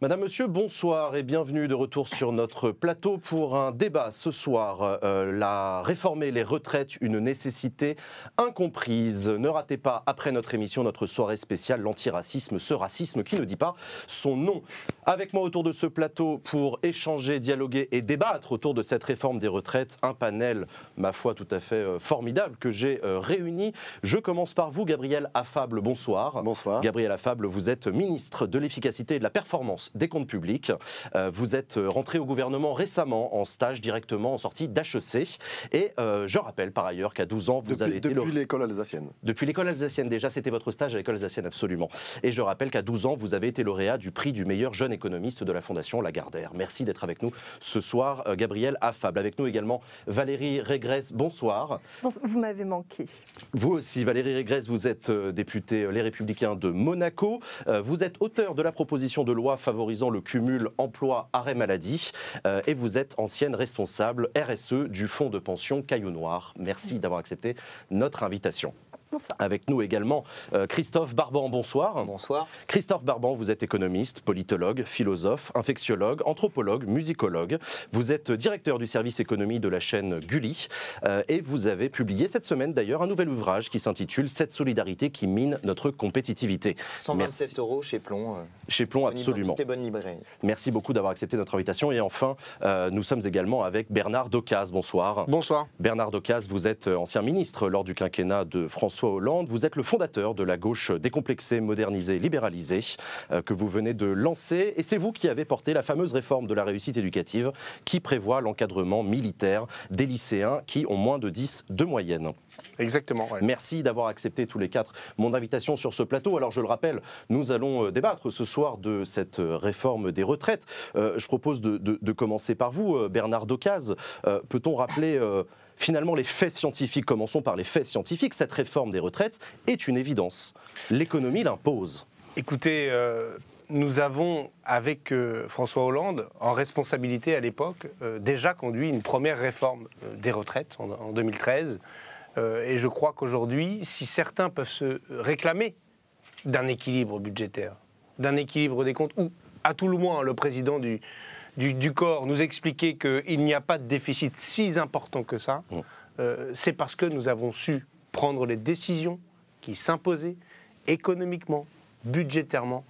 Madame, Monsieur, bonsoir et bienvenue de retour sur notre plateau pour un débat ce soir. Réformer les retraites, une nécessité incomprise. Ne ratez pas, après notre émission, notre soirée spéciale, l'antiracisme, ce racisme qui ne dit pas son nom. Avec moi autour de ce plateau pour échanger, dialoguer et débattre autour de cette réforme des retraites, un panel, ma foi, tout à fait formidable que j'ai réuni. Je commence par vous, Gabriel Affable, bonsoir. Bonsoir. Gabriel Affable, vous êtes ministre de l'efficacité et de la performance des comptes publics. Vous êtes rentré au gouvernement récemment en stage directement en sortie d'HEC. Et je rappelle par ailleurs qu'à 12 ans, vous avez été... Depuis l'école alsacienne. Depuis l'école alsacienne, déjà, c'était votre stage à l'école alsacienne, absolument. Et je rappelle qu'à 12 ans, vous avez été lauréat du prix du meilleur jeune économiste de la Fondation Lagardère. Merci d'être avec nous ce soir, Gabriel Affable. Avec nous également Valérie Régresse, bonsoir. Vous m'avez manqué. Vous aussi, Valérie Régresse, vous êtes députée Les Républicains de Monaco. Vous êtes auteur de la proposition de loi favorisant le cumul emploi-arrêt maladie et vous êtes ancienne responsable RSE du fonds de pension Caillou Noir. Merci d'avoir accepté notre invitation. Bonsoir. Avec nous également Christophe Barban, bonsoir. Bonsoir. Christophe Barban, vous êtes économiste, politologue, philosophe, infectiologue, anthropologue, musicologue. Vous êtes directeur du service économie de la chaîne Gulli et vous avez publié cette semaine d'ailleurs un nouvel ouvrage qui s'intitule « Cette solidarité qui mine notre compétitivité ». 127 € chez Plomb. Chez Plomb, absolument. Dans toutes les bonnes librairies. Merci beaucoup d'avoir accepté notre invitation. Et enfin, nous sommes également avec Bernard Decazes. Bonsoir. Bonsoir. Bernard Decazes, vous êtes ancien ministre lors du quinquennat de François Hollande. Vous êtes le fondateur de la gauche décomplexée, modernisée, libéralisée, que vous venez de lancer. Et c'est vous qui avez porté la fameuse réforme de la réussite éducative qui prévoit l'encadrement militaire des lycéens qui ont moins de 10 de moyenne. Exactement. Ouais. Merci d'avoir accepté tous les quatre mon invitation sur ce plateau. Alors je le rappelle, nous allons débattre ce soir de cette réforme des retraites. Je propose de commencer par vous, Bernard Decazes. Peut-on rappeler finalement les faits scientifiques? Commençons par les faits scientifiques. Cette réforme des retraites est une évidence. L'économie l'impose. Écoutez, nous avons, avec François Hollande, en responsabilité à l'époque, déjà conduit une première réforme des retraites en 2013. Et je crois qu'aujourd'hui, si certains peuvent se réclamer d'un équilibre budgétaire, d'un équilibre des comptes, ou à tout le moins le président du corps nous expliquer qu'il n'y a pas de déficit si important que ça, c'est parce que nous avons su prendre les décisions qui s'imposaient économiquement, budgétairement,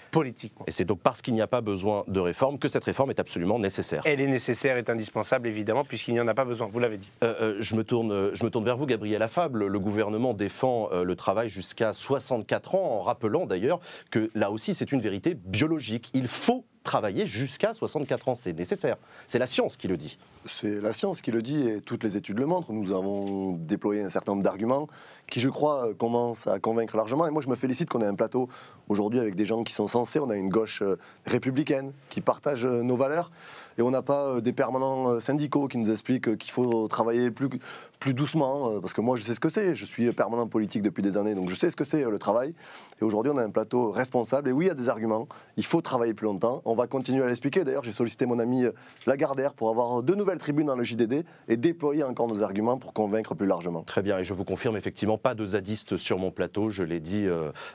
politiquement. Et c'est donc parce qu'il n'y a pas besoin de réforme que cette réforme est absolument nécessaire. Elle est nécessaire, est indispensable, évidemment, puisqu'il n'y en a pas besoin, vous l'avez dit. Je me tourne vers vous, Gabriel Affable. Le gouvernement défend le travail jusqu'à 64 ans, en rappelant d'ailleurs que là aussi c'est une vérité biologique. Il faut travailler jusqu'à 64 ans, c'est nécessaire. C'est la science qui le dit. C'est la science qui le dit et toutes les études le montrent. Nous avons déployé un certain nombre d'arguments qui, je crois, commencent à convaincre largement. Et moi, je me félicite qu'on ait un plateau aujourd'hui avec des gens qui sont sensés. On a une gauche républicaine qui partage nos valeurs. Et on n'a pas des permanents syndicaux qui nous expliquent qu'il faut travailler plus doucement. Parce que moi, je sais ce que c'est. Je suis permanent politique depuis des années, donc je sais ce que c'est le travail. Et aujourd'hui, on a un plateau responsable. Et oui, il y a des arguments. Il faut travailler plus longtemps. On va continuer à l'expliquer. D'ailleurs, j'ai sollicité mon ami Lagardère pour avoir de nouvelles tribunes dans le JDD et déployer encore nos arguments pour convaincre plus largement. Très bien, et je vous confirme effectivement pas de zadistes sur mon plateau, je l'ai dit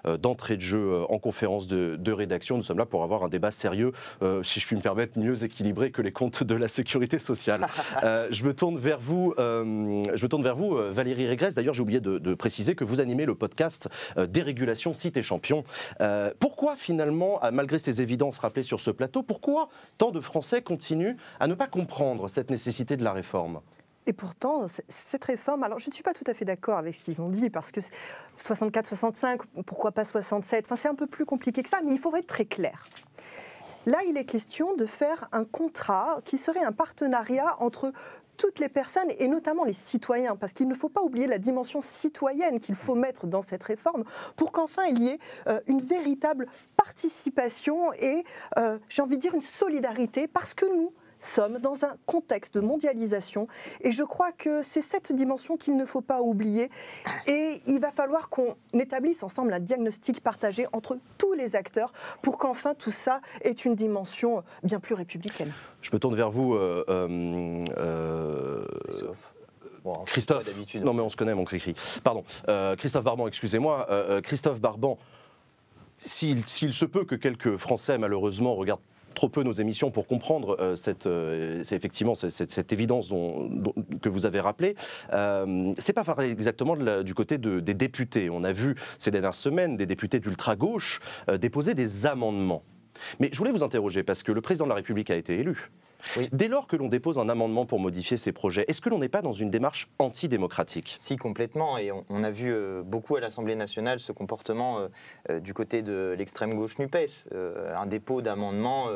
d'entrée de jeu en conférence de rédaction. Nous sommes là pour avoir un débat sérieux, si je puis me permettre, mieux équilibré que les comptes de la sécurité sociale. Je me tourne vers vous, Valérie Régresse. D'ailleurs, j'ai oublié de préciser que vous animez le podcast Dérégulation Site et Champion. Pourquoi finalement, malgré ces évidences rappelées sur ce plateau, pourquoi tant de Français continuent à ne pas comprendre cette nécessité de la réforme? Et pourtant, cette réforme, alors je ne suis pas tout à fait d'accord avec ce qu'ils ont dit, parce que 64, 65, pourquoi pas 67, enfin, c'est un peu plus compliqué que ça, mais il faudrait être très clair. Là, il est question de faire un contrat qui serait un partenariat entre toutes les personnes, et notamment les citoyens, parce qu'il ne faut pas oublier la dimension citoyenne qu'il faut mettre dans cette réforme pour qu'enfin il y ait une véritable participation et, j'ai envie de dire, une solidarité, parce que nous sommes dans un contexte de mondialisation et je crois que c'est cette dimension qu'il ne faut pas oublier et il va falloir qu'on établisse ensemble un diagnostic partagé entre tous les acteurs pour qu'enfin tout ça ait une dimension bien plus républicaine. Je me tourne vers vous, Bon, Christophe. Non mais on se connaît mon cri-cri. Pardon, Christophe Barban, excusez-moi. Christophe Barban, s'il se peut que quelques Français, malheureusement, regardent trop peu nos émissions pour comprendre c'est effectivement cette évidence que vous avez rappelée. C'est pas pareil exactement du côté des députés. On a vu ces dernières semaines des députés d'ultra-gauche déposer des amendements. Mais je voulais vous interroger parce que le président de la République a été élu. Oui. Dès lors que l'on dépose un amendement pour modifier ces projets, est-ce que l'on n'est pas dans une démarche antidémocratique ? Si, complètement. Et on a vu beaucoup à l'Assemblée nationale ce comportement du côté de l'extrême gauche NUPES. Un dépôt d'amendements,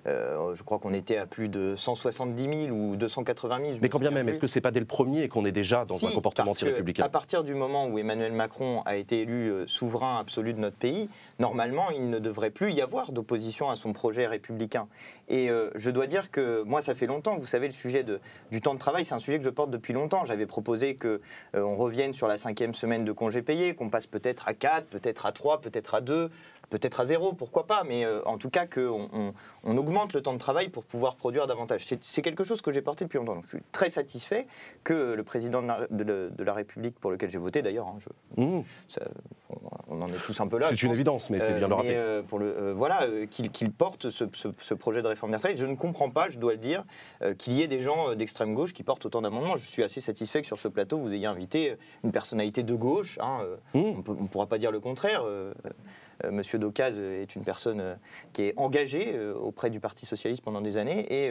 je crois qu'on était à plus de 170 000 ou 280 000. Mais quand bien même, est-ce que ce n'est pas dès le premier qu'on est déjà dans un comportement anti-républicain ? À partir du moment où Emmanuel Macron a été élu souverain absolu de notre pays, normalement, il ne devrait plus y avoir d'opposition à son projet républicain. Et je dois dire que moi, ça fait longtemps, vous savez, le sujet du temps de travail, c'est un sujet que je porte depuis longtemps. J'avais proposé qu'on revienne sur la 5e semaine de congé payé, qu'on passe peut-être à 4, peut-être à 3, peut-être à 2, peut-être à 0, pourquoi pas, mais en tout cas qu'on augmente le temps de travail pour pouvoir produire davantage. C'est quelque chose que j'ai porté depuis longtemps. Donc, je suis très satisfait que le président de la République, pour lequel j'ai voté d'ailleurs, on en est tous un peu là. C'est une évidence, mais c'est bien de le rappeler. Qu'il porte ce projet de réforme des retraites. Je ne comprends pas, je dois le dire, qu'il y ait des gens d'extrême gauche qui portent autant d'amendements. Je suis assez satisfait que sur ce plateau, vous ayez invité une personnalité de gauche. On ne pourra pas dire le contraire. Monsieur Decazes est une personne qui est engagée auprès du Parti Socialiste pendant des années et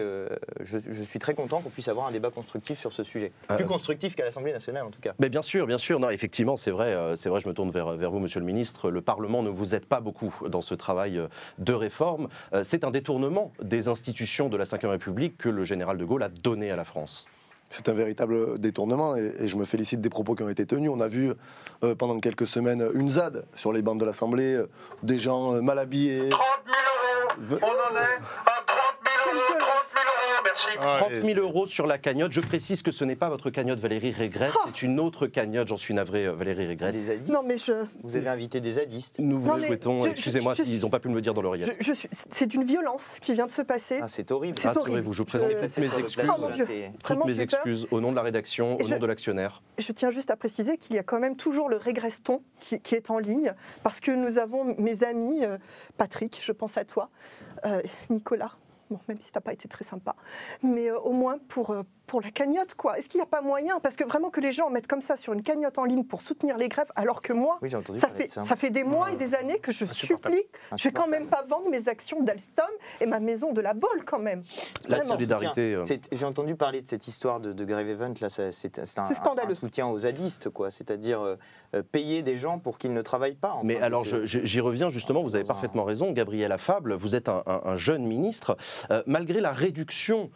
je suis très content qu'on puisse avoir un débat constructif sur ce sujet. Plus constructif qu'à l'Assemblée nationale en tout cas. Mais bien sûr. Non, effectivement, c'est vrai, je me tourne vers vous, Monsieur le Ministre. Le Parlement ne vous aide pas beaucoup dans ce travail de réforme. C'est un détournement des institutions de la Ve République que le général de Gaulle a donné à la France. C'est un véritable détournement et je me félicite des propos qui ont été tenus. On a vu pendant quelques semaines une ZAD sur les bancs de l'Assemblée, des gens mal habillés. 30 000 €, on en est à 30 000 € sur la cagnotte. Je précise que ce n'est pas votre cagnotte Valérie Régresse, c'est une autre cagnotte, j'en suis navré Valérie Régresse. Non, mais Vous avez invité des zadistes. Nous vous le souhaitons, excusez-moi s'ils n'ont pas pu me le dire dans l'oreillette. C'est une violence qui vient de se passer. Ah, c'est horrible. Rassurez-vous, je présente toutes mes excuses. Oh mon Dieu. Toutes mes excuses au nom de la rédaction, au nom de l'actionnaire. Je tiens juste à préciser qu'il y a quand même toujours le Régreston qui est en ligne, parce que nous avons mes amis, Patrick, je pense à toi, Nicolas. Bon, même si tu n'as pas été très sympa, mais au moins pour la cagnotte, quoi. Est-ce qu'il n'y a pas moyen? Parce que vraiment que les gens mettent comme ça sur une cagnotte en ligne pour soutenir les grèves, alors que moi, oui, ça fait des mois et des années que je supplie, je vais quand même pas vendre mes actions d'Alstom et ma maison de la Baule, quand même. La solidarité. J'ai entendu parler de cette histoire de grève event, là, c'est un soutien aux zadistes, quoi. C'est-à-dire payer des gens pour qu'ils ne travaillent pas. Mais alors, j'y reviens justement, vous avez parfaitement raison, Gabriel Affable, vous êtes un jeune ministre. Malgré la réduction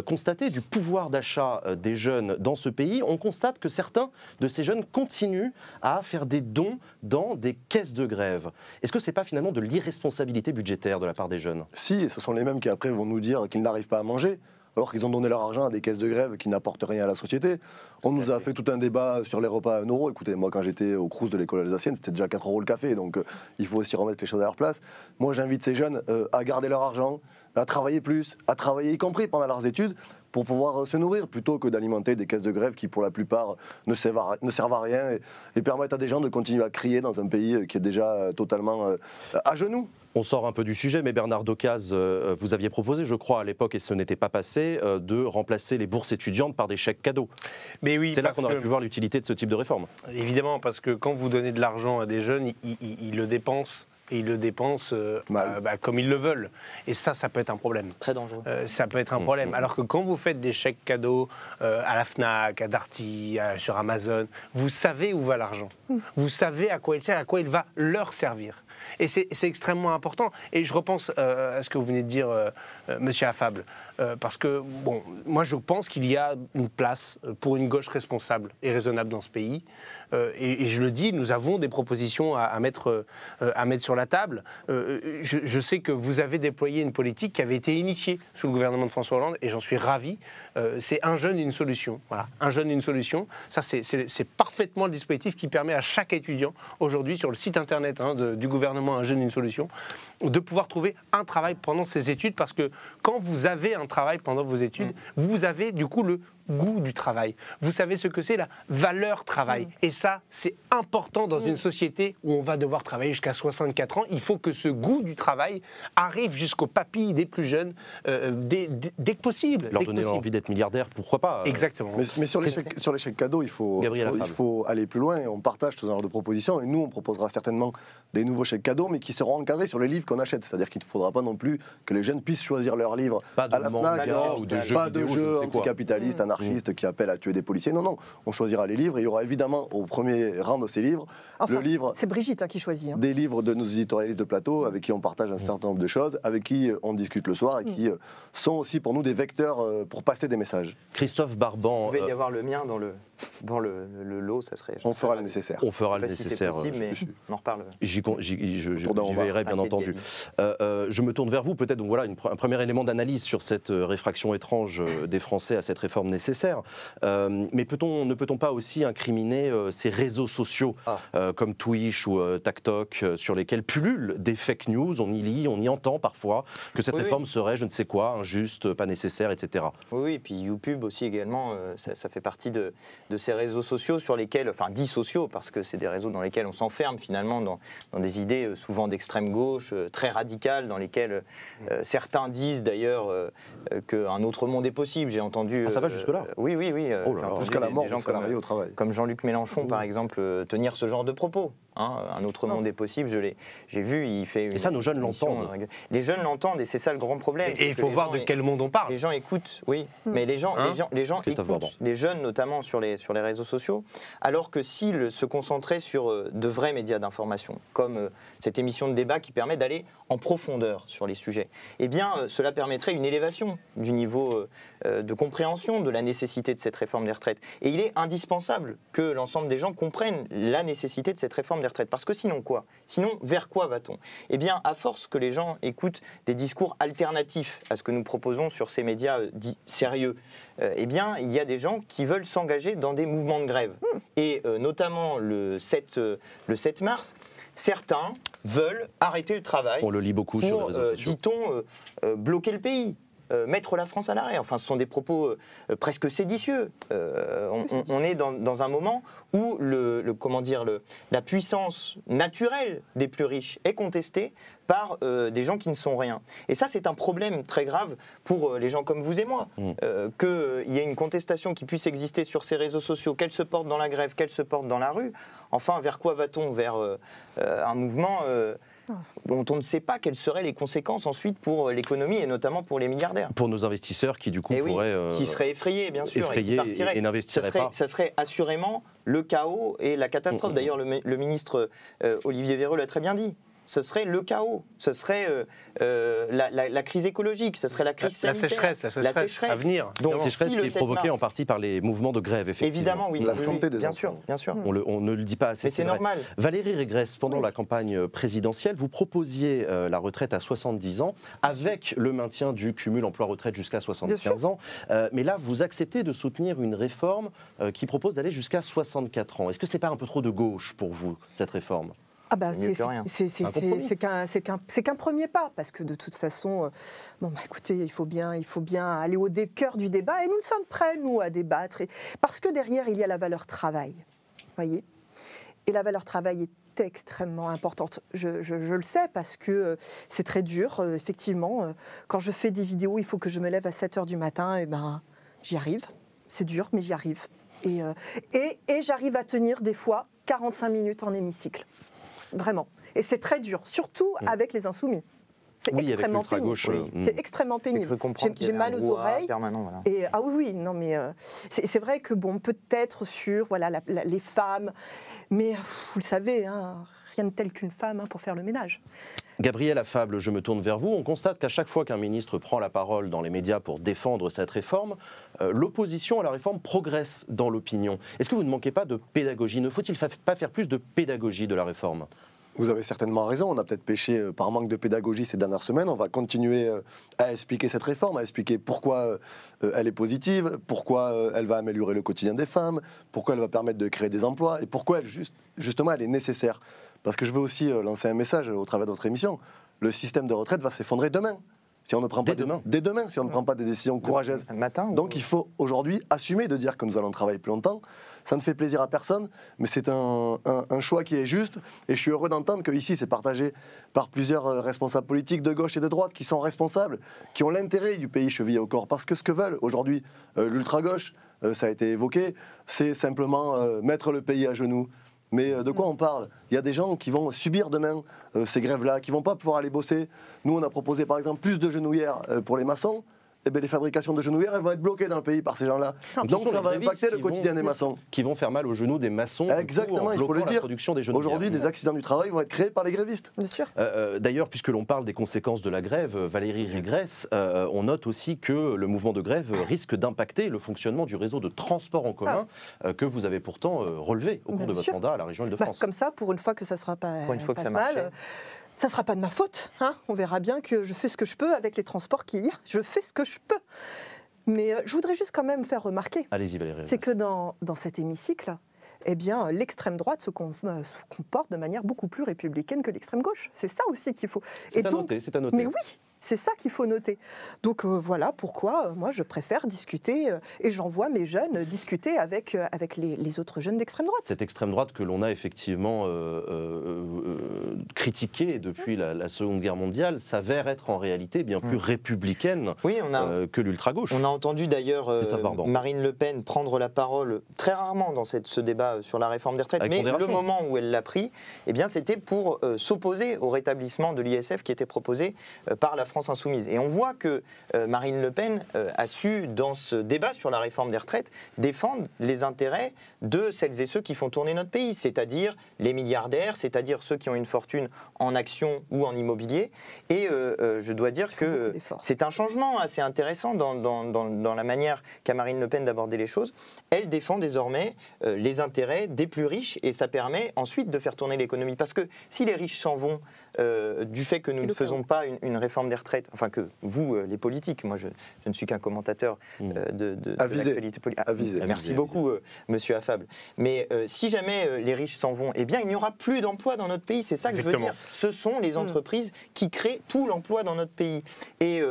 constatée du pouvoir d'achat des jeunes dans ce pays, on constate que certains de ces jeunes continuent à faire des dons dans des caisses de grève. Est-ce que ce n'est pas finalement de l'irresponsabilité budgétaire de la part des jeunes? Si, et ce sont les mêmes qui après vont nous dire qu'ils n'arrivent pas à manger, alors qu'ils ont donné leur argent à des caisses de grève qui n'apportent rien à la société. On nous a fait tout un débat sur les repas à 1 €. Écoutez, moi quand j'étais au Crous de l'école alsacienne, c'était déjà 4 € le café, donc il faut aussi remettre les choses à leur place. Moi j'invite ces jeunes à garder leur argent, à travailler plus, à travailler y compris pendant leurs études, pour pouvoir se nourrir, plutôt que d'alimenter des caisses de grève qui pour la plupart ne servent à rien et permettent à des gens de continuer à crier dans un pays qui est déjà totalement à genoux. On sort un peu du sujet, mais Bernard Decazes, vous aviez proposé, je crois, à l'époque, et ce n'était pas passé, de remplacer les bourses étudiantes par des chèques cadeaux. Mais oui, c'est là qu'on aurait pu voir l'utilité de ce type de réforme. Évidemment, parce que quand vous donnez de l'argent à des jeunes, ils le dépensent. Et ils le dépensent comme ils le veulent. Et ça peut être un problème. Très dangereux. Ça peut être un problème. Alors que quand vous faites des chèques cadeaux à la Fnac, à Darty, sur Amazon, vous savez où va l'argent. Vous savez à quoi il sert, à quoi il va leur servir. Et c'est extrêmement important. Et je repense à ce que vous venez de dire, Monsieur Affable. Parce que, bon, moi je pense qu'il y a une place pour une gauche responsable et raisonnable dans ce pays. Et je le dis, nous avons des propositions à mettre sur la table. Je sais que vous avez déployé une politique qui avait été initiée sous le gouvernement de François Hollande, et j'en suis ravi. C'est un jeune, une solution. Voilà, un jeune, une solution. Ça, c'est parfaitement le dispositif qui permet à chaque étudiant, aujourd'hui, sur le site internet du gouvernement Un jeune, une solution, de pouvoir trouver un travail pendant ses études, parce que quand vous avez un travail pendant vos études, vous avez du coup le goût du travail. Vous savez ce que c'est la valeur travail. Et ça, c'est important dans une société où on va devoir travailler jusqu'à 64 ans. Il faut que ce goût du travail arrive jusqu'aux papilles des plus jeunes dès que possible. Leur donner envie d'être milliardaire, pourquoi pas Exactement. Mais sur les chèques cadeaux, il faut aller plus loin. On partage ce genre de propositions et nous, on proposera certainement des nouveaux chèques cadeaux, mais qui seront encadrés sur les livres qu'on achète. C'est-à-dire qu'il ne faudra pas non plus que les jeunes puissent choisir leurs livres à la FNAC, ou de jeux pas de vidéo, jeux je ne sais quoi. anticapitalistes, anarchistes qui appellent à tuer des policiers. Non, non, on choisira les livres. Et il y aura évidemment au premier rang de ces livres, le livre. C'est Brigitte qui choisit. Des livres de nos éditorialistes de plateau avec qui on partage un certain nombre de choses, avec qui on discute le soir et qui sont aussi pour nous des vecteurs pour passer des messages. Christophe Barban. Il pouvait y avoir le mien dans le lot, ça serait. On fera le nécessaire. On fera le Je sais pas si nécessaire. c'est possible, mais on en reparle. J'y veillerai, bien entendu. Je me tourne vers vous, peut-être, donc voilà, un premier élément d'analyse sur cette réfraction étrange des Français à cette réforme nécessaire. Mais ne peut-on pas aussi incriminer ces réseaux sociaux comme Twitch ou TikTok sur lesquels pullulent des fake news? On y lit, on y entend parfois que cette réforme serait, je ne sais quoi, injuste, pas nécessaire, etc. Oui, et puis YouTube aussi également, ça fait partie de ces réseaux sociaux sur lesquels, enfin dits sociaux, parce que c'est des réseaux dans lesquels on s'enferme finalement dans des idées souvent d'extrême gauche, très radicales, dans lesquelles certains disent d'ailleurs qu'un autre monde est possible. J'ai entendu... ça va jusque-là? Oui. Jusqu'à la mort, des gens au travail. comme Jean-Luc Mélenchon, par exemple, tenir ce genre de propos. Un autre monde est possible, j'ai vu, il fait une... Et ça, nos jeunes l'entendent. Les jeunes l'entendent et c'est ça le grand problème. Et il faut voir de quel monde on parle. Les gens écoutent, oui, mais les gens écoutent, les jeunes notamment sur les réseaux sociaux, alors que s'ils se concentraient sur de vrais médias d'information, comme cette émission de débat qui permet d'aller en profondeur sur les sujets, eh bien cela permettrait une élévation du niveau de compréhension de la nécessité de cette réforme des retraites. Et il est indispensable que l'ensemble des gens comprennent la nécessité de cette réforme des retraites. Parce que sinon quoi? Sinon, vers quoi va-t-on? Eh bien, à force que les gens écoutent des discours alternatifs à ce que nous proposons sur ces médias dits sérieux, eh bien, il y a des gens qui veulent s'engager dans des mouvements de grève. Et notamment le 7 mars, certains veulent arrêter le travail. On le lit beaucoup sur les réseaux sociaux. Dit-on, bloquer le pays. Mettre la France à l'arrêt. Enfin, ce sont des propos presque séditieux. On est dans un moment où la puissance naturelle des plus riches est contestée par des gens qui ne sont rien. Et ça, c'est un problème très grave pour les gens comme vous et moi. Qu'il y ait une contestation qui puisse exister sur ces réseaux sociaux, qu'elle se porte dans la grève, qu'elle se porte dans la rue. Enfin, vers quoi va-t-on? Vers un mouvement... dont on ne sait pas quelles seraient les conséquences ensuite pour l'économie et notamment pour les milliardaires. Pour nos investisseurs qui du coup pourraient... qui seraient effrayés bien sûr, et qui partiraient. Et n'investiraient pas. Ça serait assurément le chaos et la catastrophe. D'ailleurs le ministre Olivier Véran l'a très bien dit. Ce serait le chaos, ce serait la crise écologique, ce serait la crise sanitaire. La sécheresse à venir. Donc, sécheresse qui est provoquée en partie par les mouvements de grève, effectivement. Évidemment, oui. La santé des enfants. Bien sûr. On ne le dit pas assez. Mais c'est normal. Valérie Régresse, pendant la campagne présidentielle, vous proposiez la retraite à 70 ans, avec le maintien du cumul emploi-retraite jusqu'à 75 ans. Mais là, vous acceptez de soutenir une réforme qui propose d'aller jusqu'à 64 ans. Est-ce que ce n'est pas un peu trop de gauche pour vous, cette réforme ? C'est qu'un premier pas, parce que de toute façon, écoutez, il faut bien aller au cœur du débat, et nous sommes prêts, nous, à débattre, parce que derrière, il y a la valeur travail, voyez. Et la valeur travail est extrêmement importante. Je le sais, parce que c'est très dur, effectivement. Quand je fais des vidéos, il faut que je me lève à 7h du matin, et j'y arrive. C'est dur, mais j'y arrive. Et j'arrive à tenir, des fois, 45 minutes en hémicycle. Vraiment. Et c'est très dur, surtout avec les insoumis. C'est extrêmement pénible. C'est extrêmement pénible. J'ai mal aux oreilles. Voilà. Et, non, mais c'est vrai que peut-être sur les femmes, mais vous le savez, rien de tel qu'une femme pour faire le ménage. Gabriel Affable, je me tourne vers vous. On constate qu'à chaque fois qu'un ministre prend la parole dans les médias pour défendre cette réforme, l'opposition à la réforme progresse dans l'opinion. Est-ce que vous ne manquez pas de pédagogie? Ne faut-il pas faire plus de pédagogie de la réforme? Vous avez certainement raison, on a peut-être péché par manque de pédagogie ces dernières semaines. On va continuer à expliquer cette réforme, à expliquer pourquoi elle est positive, pourquoi elle va améliorer le quotidien des femmes, pourquoi elle va permettre de créer des emplois et pourquoi justement elle est nécessaire. Parce que je veux aussi lancer un message au travers de votre émission. Le système de retraite va s'effondrer demain. si on ne prend pas Dès demain, si on ne prend pas des décisions courageuses. Donc il faut aujourd'hui assumer de dire que nous allons travailler plus longtemps. Ça ne fait plaisir à personne, mais c'est un choix qui est juste. Et je suis heureux d'entendre qu'ici, c'est partagé par plusieurs responsables politiques de gauche et de droite qui sont responsables, qui ont l'intérêt du pays chevillé au corps. Parce que ce que veulent aujourd'hui l'ultra-gauche, ça a été évoqué, c'est simplement mettre le pays à genoux. Mais de quoi on parle? Il y a des gens qui vont subir demain ces grèves-là, qui ne vont pas pouvoir aller bosser. Nous, on a proposé par exemple plus de genouillères pour les maçons. Eh bien, les fabrications de genouillères, elles vont être bloquées dans le pays par ces gens-là. Donc ça va impacter le quotidien des maçons. Qui vont faire mal aux genoux des maçons. Exactement, il faut le dire. Aujourd'hui, des accidents du travail vont être créés par les grévistes. Bien sûr. D'ailleurs, puisque l'on parle des conséquences de la grève, Valérie Régresse, on note aussi que le mouvement de grève risque d'impacter le fonctionnement du réseau de transport en commun que vous avez pourtant relevé au cours de votre mandat à la région Île-de-France. Comme ça, pour une fois que ça ne sera pas, pour une fois que ça mal, marche. ça ne sera pas de ma faute. On verra bien que je fais ce que je peux avec les transports qu'il y a. Je fais ce que je peux. Mais je voudrais juste quand même faire remarquer, Allez-y Valérie. c'est que dans cet hémicycle, eh bien, l'extrême droite se comporte de manière beaucoup plus républicaine que l'extrême gauche. C'est ça aussi qu'il faut. C'est à noter. Mais oui, c'est ça qu'il faut noter. Donc voilà pourquoi moi je préfère discuter et j'envoie mes jeunes discuter avec les autres jeunes d'extrême droite. Cette extrême droite que l'on a effectivement critiquée depuis la Seconde Guerre mondiale s'avère être en réalité bien plus républicaine que l'ultra-gauche. On a entendu d'ailleurs Marine Le Pen prendre la parole très rarement dans ce débat sur la réforme des retraites, mais le moment où elle l'a pris, eh bien, c'était pour s'opposer au rétablissement de l'ISF qui était proposé par la France Insoumise. Et on voit que Marine Le Pen a su, dans ce débat sur la réforme des retraites, défendre les intérêts de celles et ceux qui font tourner notre pays, c'est-à-dire les milliardaires, c'est-à-dire ceux qui ont une fortune en actions ou en immobilier. Et je dois dire que c'est un changement assez intéressant dans la manière qu'a Marine Le Pen d'aborder les choses. Elle défend désormais les intérêts des plus riches et ça permet ensuite de faire tourner l'économie. Parce que si les riches s'en vont du fait que nous ne faisons pas une réforme des retraites, enfin que vous, les politiques, moi je ne suis qu'un commentateur de l'actualité politique. Merci beaucoup, monsieur Affable. Mais si jamais les riches s'en vont, eh bien il n'y aura plus d'emplois dans notre pays, c'est ça que je veux dire. Ce sont les entreprises qui créent tout l'emploi dans notre pays. Et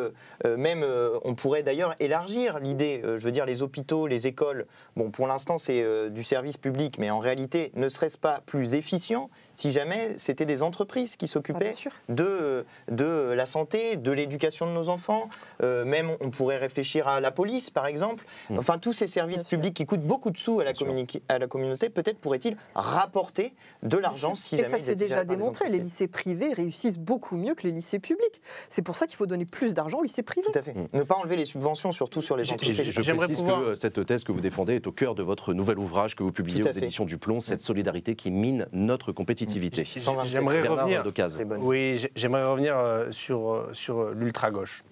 même, on pourrait d'ailleurs élargir l'idée, je veux dire les hôpitaux, les écoles, bon pour l'instant c'est du service public, mais en réalité, ne serait-ce pas plus efficient si jamais c'était des entreprises qui s'occupaient de la santé, de l'éducation de nos enfants. Même on pourrait réfléchir à la police, par exemple. Enfin, tous ces services publics qui coûtent beaucoup de sous à la communauté, peut-être pourraient-ils rapporter de l'argent si jamais... Et ça c'est déjà démontré, les lycées privés réussissent beaucoup mieux que les lycées publics. C'est pour ça qu'il faut donner plus d'argent aux lycées privés. Tout à fait. Ne pas enlever les subventions, surtout sur les entreprises. Je précise que cette thèse que vous défendez est au cœur de votre nouvel ouvrage que vous publiez aux éditions du Plomb, cette solidarité qui mine notre compétitivité. J'aimerais revenir, j'aimerais revenir sur l'ultra-gauche.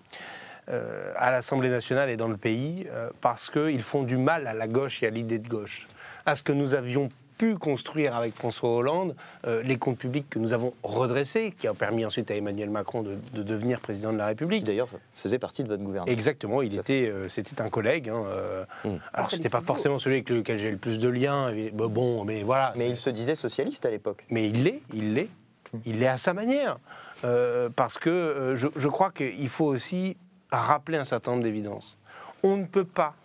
À l'Assemblée nationale et dans le pays, parce qu'ils font du mal à la gauche et à l'idée de gauche. À ce que nous avions pu construire avec François Hollande, les comptes publics que nous avons redressés, qui ont permis ensuite à Emmanuel Macron de devenir président de la République. Qui d'ailleurs faisait partie de votre gouvernement. Exactement, c'était un collègue. Alors c'était pas forcément celui avec lequel j'ai le plus de liens, mais voilà. Mais il se disait socialiste à l'époque. Mais il l'est à sa manière. Parce que je crois qu'il faut aussi rappeler un certain nombre d'évidences. On ne peut pas,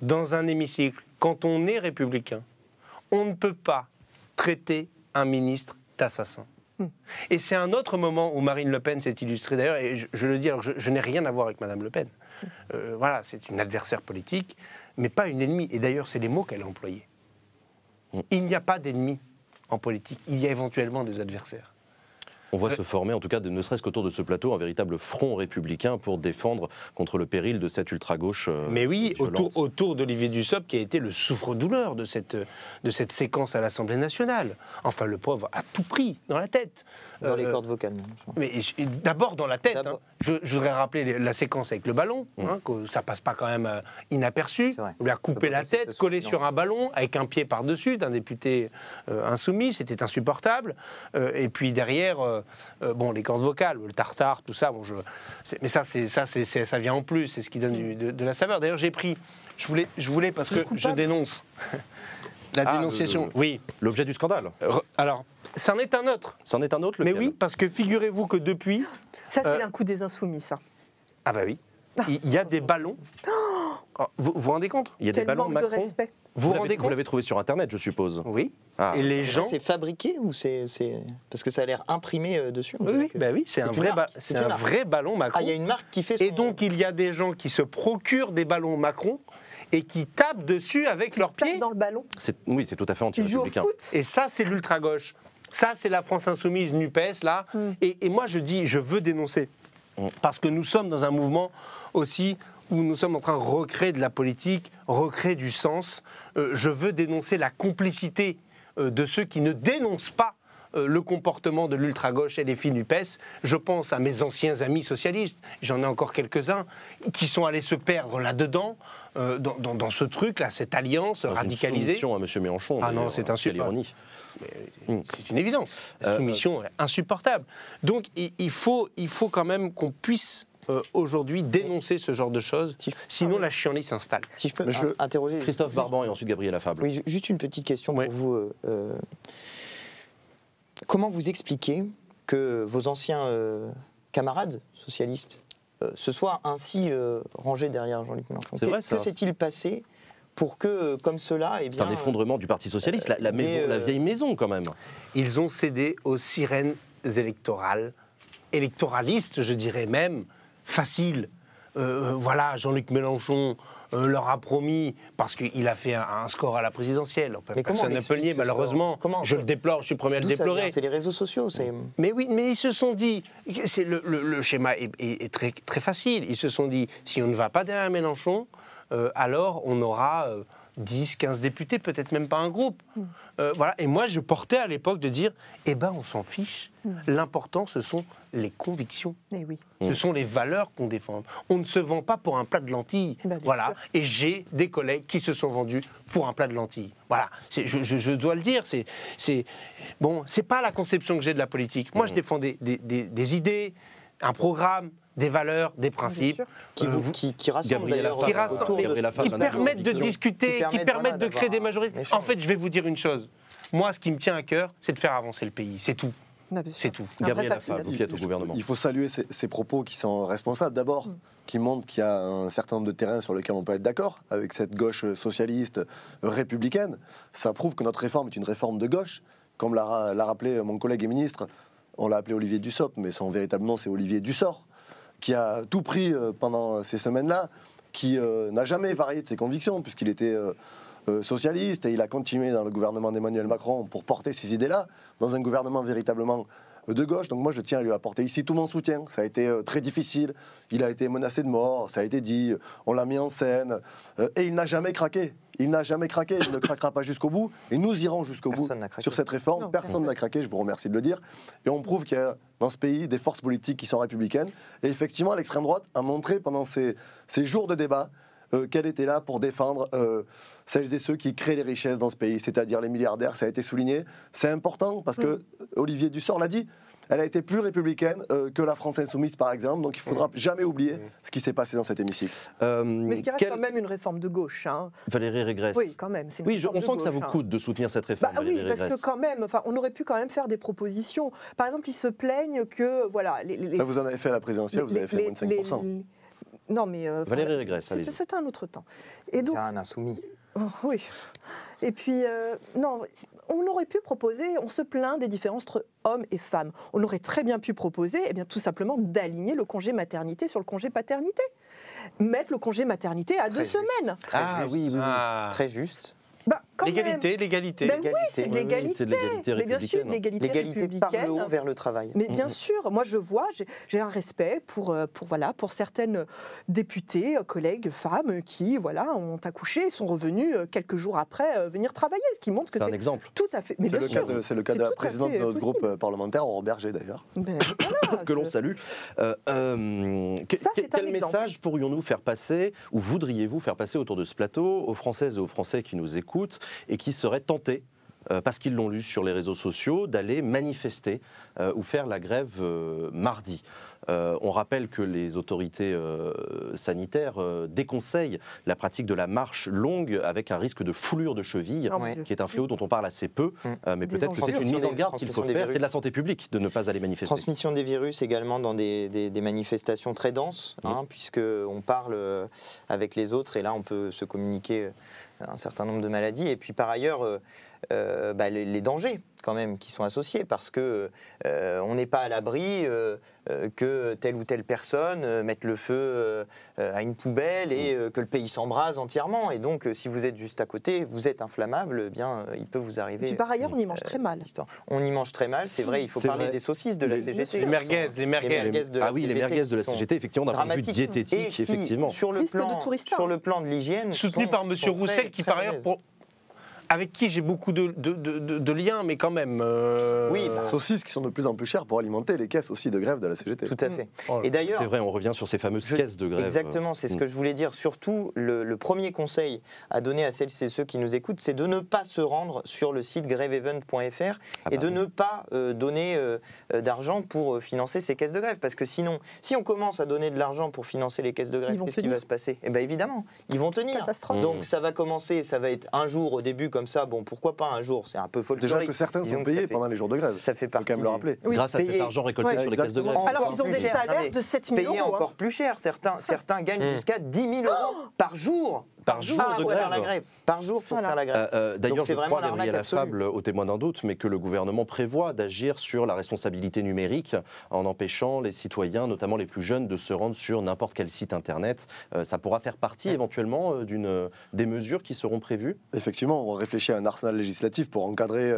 dans un hémicycle, quand on est républicain, on ne peut pas traiter un ministre d'assassin. Et c'est un autre moment où Marine Le Pen s'est illustrée d'ailleurs, et je le dis, alors je n'ai rien à voir avec Madame Le Pen. Voilà, c'est une adversaire politique, mais pas une ennemie. Et d'ailleurs, c'est les mots qu'elle a employés. Il n'y a pas d'ennemis en politique, il y a éventuellement des adversaires. On voit se former, en tout cas, ne serait-ce qu'autour de ce plateau, un véritable front républicain pour défendre contre le péril de cette ultra-gauche. Mais oui, autour d'Olivier Dussopt, qui a été le souffre-douleur de cette séquence à l'Assemblée nationale. Enfin, le pauvre a tout pris dans la tête. Dans les cordes vocales. Mais d'abord dans la tête. Je voudrais rappeler la séquence avec le ballon, que ça passe pas quand même inaperçu. On lui a coupé la tête, collé sur un ballon, avec un pied par-dessus d'un député insoumis. C'était insupportable. Et puis derrière, les cordes vocales, le tartare, tout ça. Mais ça vient en plus. C'est ce qui donne de la saveur. D'ailleurs, j'ai pris. Je voulais parce que je dénonce la dénonciation. Oui. L'objet du scandale. Alors. C'en est un autre. C'en est un autre, lequel ? Mais oui, parce que figurez-vous que depuis... Ça, c'est un coup des insoumis, ça. Ah bah oui. Il y a des ballons. Vous vous rendez compte? Il y a des Quel ballons manque de Macron. respect. Vous vous rendez Vous compte? l'avez trouvé sur Internet, je suppose. Oui. Ah. Et les Ça, gens... c'est fabriqué ou c'est parce que ça a l'air imprimé dessus? on Oui, dirait oui, que- bah oui, c'est un, une vrai, marque, c'est c'est une un marque. vrai ballon Macron. Ah, il y a une marque qui fait son... Et donc, il y a des gens qui se procurent des ballons Macron et qui tapent dessus avec leurs Tape pieds. dans le ballon. Oui, c'est tout à fait Il joue au anti-républicain. foot. Et ça, c'est l'ultra-gauche. Ça, c'est la France insoumise, NUPES, là. Et moi, je dis, je veux dénoncer. Parce que nous sommes dans un mouvement aussi où nous sommes en train de recréer de la politique, recréer du sens. Je veux dénoncer la complicité de ceux qui ne dénoncent pas le comportement de l'ultra-gauche et les filles NUPES. Je pense à mes anciens amis socialistes, j'en ai encore quelques-uns, qui sont allés se perdre là-dedans, dans ce truc-là, cette alliance Dans une radicalisée. soumission à M. Mélenchon. Ah non, d'ailleurs, c'est quelle insupportable. ironie. C'est une évidence. La soumission est insupportable. Donc il faut quand même qu'on puisse aujourd'hui dénoncer ce genre de choses, Si je- sinon la chienlit s'installe. Si je peux Monsieur interroger... Christophe juste- Barban et ensuite Gabriel Affable. Oui, juste une petite question Ouais. pour vous. Comment vous expliquez que vos anciens camarades socialistes se soient ainsi rangés derrière Jean-Luc Mélenchon? C'est vrai, ça. Que s'est-il passé pour que, comme cela, C'est un effondrement du Parti Socialiste, la vieille maison quand même. Ils ont cédé aux sirènes électorales, électoralistes, je dirais même, faciles. Voilà, Jean-Luc Mélenchon leur a promis, parce qu'il a fait un score à la présidentielle. Mais comment Personne on ne peut le nier, explique ce malheureusement. score? Comment- Je le déplore, je suis le premier à le D'où ça déplorer. vient? C'est les réseaux sociaux. C'est... Mais oui, mais ils se sont dit, c'est le schéma est très, très facile. Ils se sont dit, si on ne va pas derrière Mélenchon, alors on aura 10, 15 députés, peut-être même pas un groupe. Voilà. Et moi, je portais à l'époque de dire, eh ben, on s'en fiche. L'important, ce sont les convictions. Mais oui. Ce sont les valeurs qu'on défend. On ne se vend pas pour un plat de lentilles. Bah, bien Voilà. sûr. Et j'ai des collègues qui se sont vendus pour un plat de lentilles. Voilà. Je dois le dire. Bon, c'est pas la conception que j'ai de la politique. Moi, je défends des idées, un programme, des valeurs, des principes. sûr. Qui rassemble Gabriel d'ailleurs Affable. Qui rassemblent, autour de- Gabriel Affable, qui un permettent de avis. discuter, qui permettent de créer des majorités. En fait, je vais vous dire une chose. Moi, ce qui me tient à cœur, c'est de faire avancer le pays. C'est tout. Non, bien sûr. C'est tout. Un vrai Gabriel papier, Affable, là-dessus. vous qui êtes au gouvernement. Il faut saluer ces propos qui sont responsables. D'abord, qui montrent qu'il y a un certain nombre de terrains sur lesquels on peut être d'accord avec cette gauche socialiste républicaine. Ça prouve que notre réforme est une réforme de gauche. Comme l'a rappelé mon collègue et ministre, on l'a appelé Olivier Dussopt, mais son véritable nom c'est Olivier Dussort, qui a tout pris pendant ces semaines-là, qui n'a jamais varié de ses convictions, puisqu'il était socialiste, et il a continué dans le gouvernement d'Emmanuel Macron pour porter ces idées-là, dans un gouvernement véritablement de gauche. Donc moi, je tiens à lui apporter ici tout mon soutien. Ça a été très difficile. Il a été menacé de mort, ça a été dit, on l'a mis en scène, et il n'a jamais craqué. Il n'a jamais craqué, il ne craquera pas jusqu'au bout, et nous irons jusqu'au bout Personne n'a craqué. sur cette réforme. Non, Personne n'a craqué, je vous remercie de le dire. Et on prouve qu'il y a dans ce pays des forces politiques qui sont républicaines. Et effectivement, l'extrême droite a montré pendant ces jours de débat qu'elle était là pour défendre celles et ceux qui créent les richesses dans ce pays, c'est-à-dire les milliardaires, ça a été souligné. C'est important parce que Olivier Dussopt l'a dit, elle a été plus républicaine que la France insoumise, par exemple, donc il ne faudra jamais oublier ce qui s'est passé dans cet hémicycle. Mais ce qui reste quand même une réforme de gauche. Hein. Valérie Régresse. Oui, quand même. C'est une Oui, réforme on de sent que ça gauche, vous hein. coûte de soutenir cette réforme. Bah oui, Valérie parce que Régresse. quand même, enfin, on aurait pu quand même faire des propositions. Par exemple, ils se plaignent que, voilà, Là, vous en avez fait à la présidentielle, vous avez fait moins de 5%. Non, mais Valérie Régresse, allez-y. c'était un autre temps. Et donc, C'est un insoumis. oh, oui. Et puis, non, on aurait pu proposer, on se plaint des différences entre hommes et femmes. On aurait très bien pu proposer, eh bien, tout simplement, d'aligner le congé maternité sur le congé paternité. Mettre le congé maternité à 2 juste. semaines. Très Ah juste. oui, oui, oui. Ah. Très juste. Bah, quand L'égalité, l'égalité. même. Ben oui, c'est de Oui, oui, l'égalité. c'est de l'égalité Mais bien sûr, républicaine. l'égalité L'égalité par le républicaine. haut vers le travail. Mais bien sûr, moi je vois, j'ai un respect pour certaines députées, collègues, femmes qui voilà, ont accouché et sont revenues quelques jours après venir travailler, ce qui montre que C'est un c'est exemple. tout à fait. Mais C'est bien le cas sûr, de, c'est le cas de c'est la tout à présidente de fait notre possible. groupe parlementaire, Aurore Berger d'ailleurs. Ben, voilà, Que l'on je- salue. Ça, c'est un Quel exemple. message pourrions-nous faire passer, ou voudriez-vous faire passer autour de ce plateau, aux Françaises et aux Français qui nous écoutent et qui seraient tentés, parce qu'ils l'ont lu sur les réseaux sociaux, d'aller manifester ou faire la grève mardi? On rappelle que les autorités sanitaires déconseillent la pratique de la marche longue avec un risque de foulure de cheville, Oh, mon Dieu. qui est un fléau dont on parle assez peu, mais Des peut-être que c'est enjeux. une mise en garde qu'il faut Transmission des faire. virus. C'est de la santé publique de ne pas aller manifester. Transmission des virus également dans des manifestations très denses, puisqu'on parle avec les autres et là on peut se communiquer un certain nombre de maladies. Et puis par ailleurs, les dangers quand même qui sont associés, parce que on n'est pas à l'abri que telle ou telle personne mette le feu à une poubelle et que le pays s'embrase entièrement. Et donc si vous êtes juste à côté, vous êtes inflammable, eh bien il peut vous Et arriver. puis par ailleurs, on y mange très mal. Histoire. On y mange très mal, c'est vrai. Il faut C'est parler vrai. des saucisses de la CGT. Les merguez, les merguez. de la Ah oui, les CGT merguez de la qui sont CGT, effectivement, d'un point de vue dramatiques. diététique, Et qui, effectivement. sur le Risque de plan, tourista. sur le plan de l'hygiène, Soutenu sont- par M. sont Roussel, très- qui très par ailleurs, mauvaises. avec qui j'ai beaucoup de liens, mais quand même. Oui, bah, Saucisses qui sont de plus en plus chères pour alimenter les caisses aussi de grève de la CGT. tout à fait. Oh là. Et d'ailleurs, C'est vrai, on revient sur ces fameuses caisses de grève. exactement, c'est ce que je voulais dire. Surtout, le premier conseil à donner à celles et ceux qui nous écoutent, c'est de ne pas se rendre sur le site grèveevent.fr et de ne pas donner d'argent pour financer ces caisses de grève. Parce que sinon, si on commence à donner de l'argent pour financer les caisses de grève, Ils vont qu'est-ce qui tenir. va se passer ? Eh bien évidemment, ils vont tenir. Catastrophe. Donc ça va commencer, ça va être un jour au début comme ça. Bon, pourquoi pas un jour ? C'est un peu folklorique. Déjà que certains Disons sont que ça payés fait- pendant les jours de grève. Ça fait Faut partie quand même le du- rappeler. Oui. Grâce à cet Payer- argent récolté Ouais, sur les caisses de grève. exactement. Alors qu'ils ont des plus cher. salaires Non, mais de 7 000 Payer euros. encore plus cher. Certains gagnent jusqu'à 10 000 euros par jour. Par jour de pour faire la grève. grève. Par jour pour Voilà. faire la grève. D'ailleurs, Donc c'est je vraiment crois, Gabriel l'arnaque absolue. Affable, au témoin d'un doute, mais que le gouvernement prévoit d'agir sur la responsabilité numérique en empêchant les citoyens, notamment les plus jeunes, de se rendre sur n'importe quel site internet. Ça pourra faire partie éventuellement des mesures qui seront prévues. Effectivement, on réfléchit à un arsenal législatif pour encadrer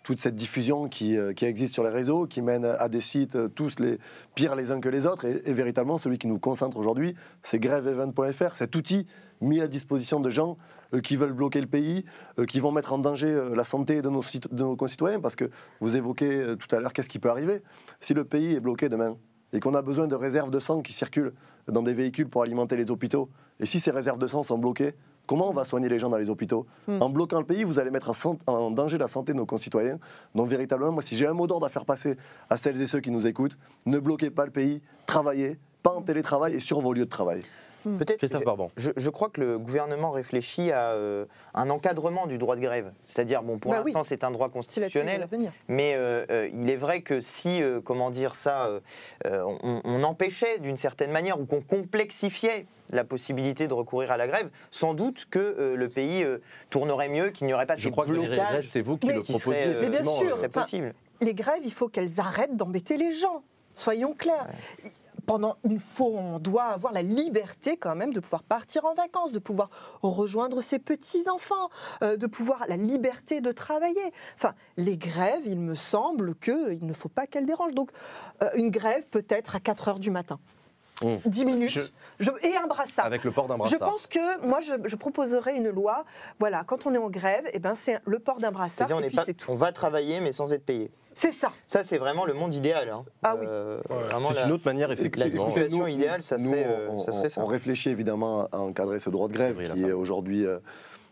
toute cette diffusion qui existe sur les réseaux, qui mène à des sites tous les pires les uns que les autres. Et véritablement, celui qui nous concentre aujourd'hui, c'est grèveevent.fr, cet outil mis à disposition de gens qui veulent bloquer le pays, qui vont mettre en danger la santé de nos concitoyens, parce que vous évoquez tout à l'heure qu'est-ce qui peut arriver. Si le pays est bloqué demain et qu'on a besoin de réserves de sang qui circulent dans des véhicules pour alimenter les hôpitaux, et si ces réserves de sang sont bloquées, comment on va soigner les gens dans les hôpitaux ? En bloquant le pays, vous allez mettre en danger la santé de nos concitoyens. Donc véritablement, moi, si j'ai un mot d'ordre à faire passer à celles et ceux qui nous écoutent, ne bloquez pas le pays, travaillez, pas en télétravail et sur vos lieux de travail. Peut-être. Christophe Barban. Je crois que le gouvernement réfléchit à un encadrement du droit de grève. C'est-à-dire, bon, pour Bah oui. l'instant, c'est un droit C'est là-dessus que je vais constitutionnel. revenir. Mais il est vrai que si, on empêchait d'une certaine manière ou qu'on complexifiait la possibilité de recourir à la grève, sans doute que le pays tournerait mieux, qu'il n'y aurait pas Je ces crois que Valérie Pécresse, blocages c'est vous qui Mais le qui proposez. seraient, Mais bien effectivement, sûr. serait Enfin, possible. Les grèves, il faut qu'elles arrêtent d'embêter les gens. Soyons clairs. On doit avoir la liberté quand même de pouvoir partir en vacances, de pouvoir rejoindre ses petits-enfants, de pouvoir la liberté de travailler. Enfin, les grèves, il me semble qu'il ne faut pas qu'elles dérangent. Donc, une grève peut-être à 4 heures du matin. 10 minutes et un brassard. Avec le port d'un Je brassard. pense que moi, je proposerais une loi. Voilà, quand on est en grève, eh ben, c'est le port d'un brassard. C'est-à-dire, et puis c'est tout. on va travailler, mais sans être payé. C'est ça. Ça, c'est vraiment le monde idéal. Hein. Ah oui. Vraiment C'est une autre manière, effectivement. La situation idéale, ça serait ça. On réfléchit évidemment à encadrer ce droit de grève Gabriel qui Affable. aujourd'hui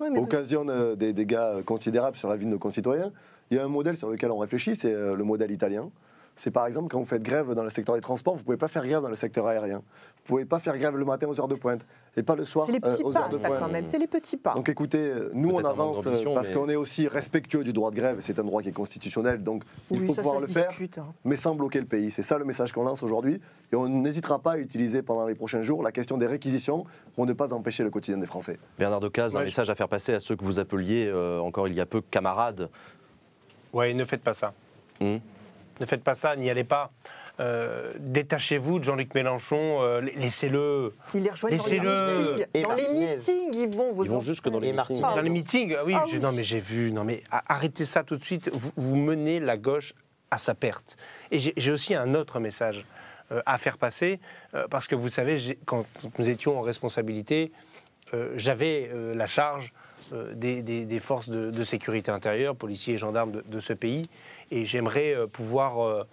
Oui, mais occasionne des dégâts considérables sur la vie de nos concitoyens. Il y a un modèle sur lequel on réfléchit, c'est le modèle italien. C'est par exemple quand vous faites grève dans le secteur des transports, vous ne pouvez pas faire grève dans le secteur aérien. Vous ne pouvez pas faire grève le matin aux heures de pointe et pas le soir c'est les petits aux pas, heures de ça, pointe. quand même. C'est les petits pas. Donc écoutez, nous on Peut-être un manque avance d'ambition, parce mais- qu'on est aussi respectueux du droit de grève, et c'est un droit qui est constitutionnel, donc il Oui, faut ça pouvoir se le faire, discute, hein. mais sans bloquer le pays. C'est ça le message qu'on lance aujourd'hui, et on n'hésitera pas à utiliser pendant les prochains jours la question des réquisitions pour ne pas empêcher le quotidien des Français. Bernard Decazes, un Ouais, message à faire passer à ceux que vous appeliez encore il y a peu camarades. Ouais, ne faites pas ça. Hmm. Ne faites pas ça, n'y allez pas. Détachez-vous de Jean-Luc Mélenchon, laissez-le. Ils les rejoignent dans les Laissez-le. meetings. Et Dans les Martinez. meetings, ils vont. Vos Ils vont jusque dans les Et meetings. Martinez. Dans les meetings, oui, Ah oui. non mais j'ai vu, non mais arrêtez ça tout de suite, vous menez la gauche à sa perte. Et j'ai aussi un autre message à faire passer, parce que vous savez, quand nous étions en responsabilité, j'avais la charge des forces de sécurité intérieure, policiers et gendarmes de ce pays, et j'aimerais pouvoir